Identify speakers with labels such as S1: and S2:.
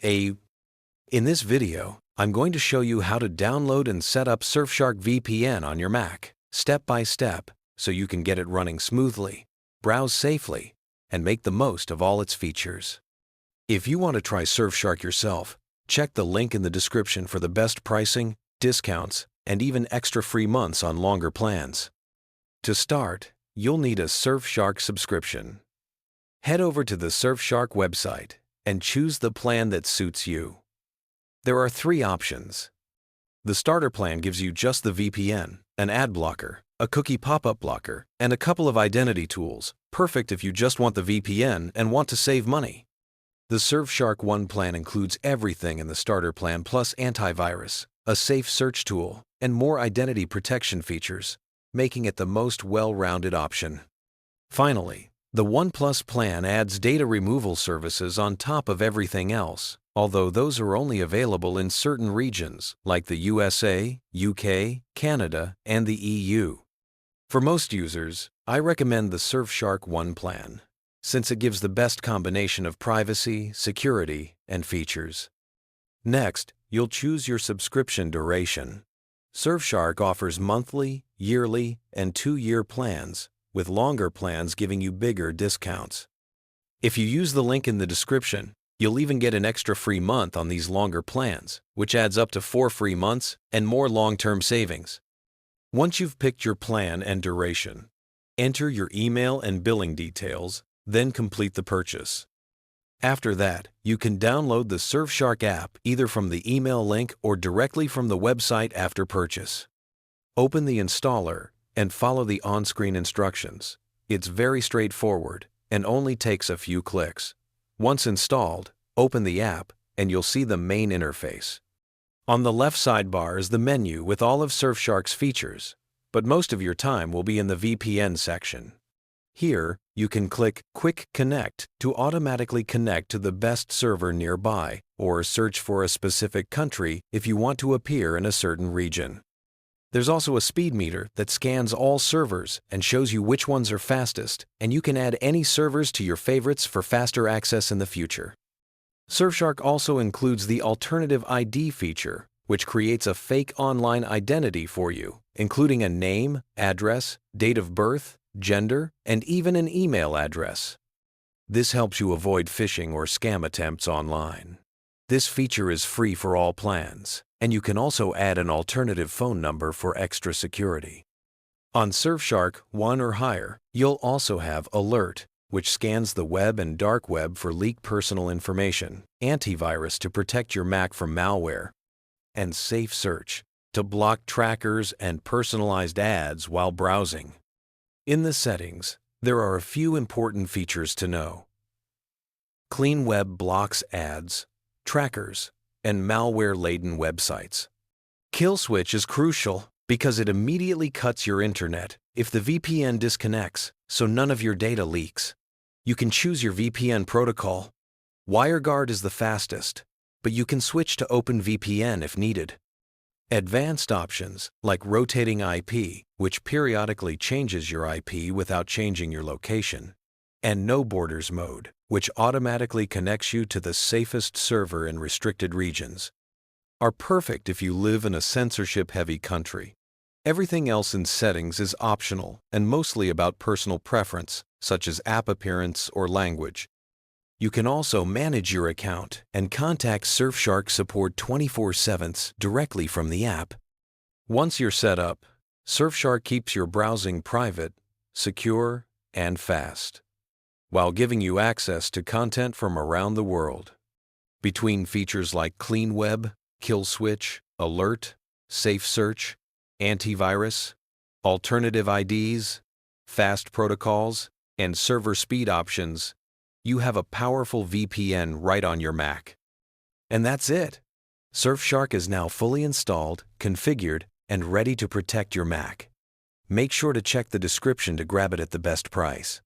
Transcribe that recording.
S1: In this video, I'm going to show you how to download and set up Surfshark VPN on your Mac, step by step, so you can get it running smoothly, browse safely, and make the most of all its features. If you want to try Surfshark yourself, check the link in the description for the best pricing, discounts, and even extra free months on longer plans. To start, you'll need a Surfshark subscription. Head over to the Surfshark website and choose the plan that suits you. There are 3 options. The starter plan gives you just the VPN, an ad blocker, a cookie pop-up blocker, and a couple of identity tools, perfect if you just want the VPN and want to save money. The Surfshark One plan includes everything in the starter plan plus antivirus, a safe search tool, and more identity protection features, making it the most well-rounded option. Finally, the One Plus plan adds data removal services on top of everything else, although those are only available in certain regions like the USA, UK, Canada, and the EU. For most users, I recommend the Surfshark One plan, since it gives the best combination of privacy, security, and features. Next, you'll choose your subscription duration. Surfshark offers monthly, yearly, and 2-year plans, with longer plans giving you bigger discounts. If you use the link in the description, you'll even get an extra free month on these longer plans, which adds up to 4 free months and more long-term savings. Once you've picked your plan and duration, enter your email and billing details, then complete the purchase. After that, you can download the Surfshark app either from the email link or directly from the website after purchase. Open the installer and follow the on-screen instructions. It's very straightforward and only takes a few clicks. Once installed, open the app and you'll see the main interface. On the left sidebar is the menu with all of Surfshark's features, but most of your time will be in the VPN section. Here, you can click Quick Connect to automatically connect to the best server nearby or search for a specific country if you want to appear in a certain region. There's also a speed meter that scans all servers and shows you which ones are fastest, and you can add any servers to your favorites for faster access in the future. Surfshark also includes the Alternative ID feature, which creates a fake online identity for you, including a name, address, date of birth, gender, and even an email address. This helps you avoid phishing or scam attempts online. This feature is free for all plans, and you can also add an alternative phone number for extra security. On Surfshark One or higher, you'll also have Alert, which scans the web and dark web for leaked personal information, antivirus to protect your Mac from malware, and Safe Search to block trackers and personalized ads while browsing. In the settings, there are a few important features to know. Clean Web blocks ads, trackers, and malware-laden websites. Kill Switch is crucial because it immediately cuts your internet if the VPN disconnects, so none of your data leaks. You can choose your VPN protocol. WireGuard is the fastest, but you can switch to OpenVPN if needed. Advanced options like rotating IP, which periodically changes your IP without changing your location, and No Borders mode, which automatically connects you to the safest server in restricted regions, are perfect if you live in a censorship-heavy country. Everything else in settings is optional and mostly about personal preference, such as app appearance or language. You can also manage your account and contact Surfshark support 24/7 directly from the app. Once you're set up, Surfshark keeps your browsing private, secure, and fast, while giving you access to content from around the world. Between features like Clean Web, Kill Switch, Alert, Safe Search, antivirus, alternative IDs, fast protocols, and server speed options, you have a powerful VPN right on your Mac. And that's it. Surfshark is now fully installed, configured, and ready to protect your Mac. Make sure to check the description to grab it at the best price.